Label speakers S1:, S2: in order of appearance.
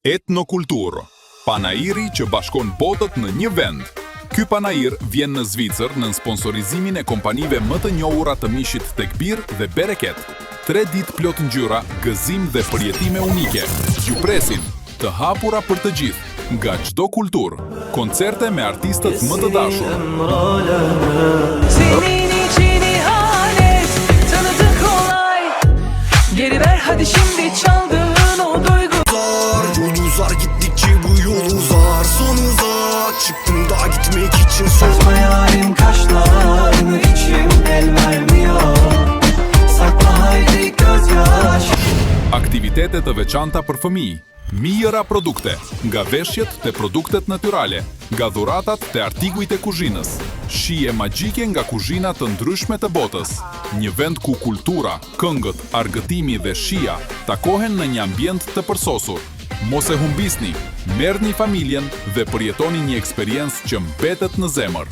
S1: Etnokultur, panairi që bashkon botët në një vend. Ky panair vjen në Zvicër në sponsorizimin e kompanive më të njohura të mishit Tekbir dhe Bereket. 3 ditë plot ngjyra, gëzim dhe përjetime unike. Ju presin, të hapura për të gjithë, nga çdo kulturë. Koncerte me artistët më të dashur.
S2: Senin için ihanet, tanıdık kolay. Geri ver hadi şimdi çaldığın o duygu.
S3: Yol uzar gittikçe bu yol uzar. Son uzak çıktım daha gitmek için
S2: Sakla yarim kaşlarını içim el vermiyor. Sakla haydi gözyaş.
S1: Aktivitete të veçanta për fëmijë. Mijëra produkte, nga veshjet te produktet natyrale, nga dhuratat te artikujt e kuzhinës. Shije magjike nga kuzhina të ndryshme të botës. Një vend ku kultura, këngët, argëtimi dhe shija takohen në një ambient të përsosur. Mos e humbisni, merrni familjen dhe përjetoni një eksperiencë që mbetet në zemër.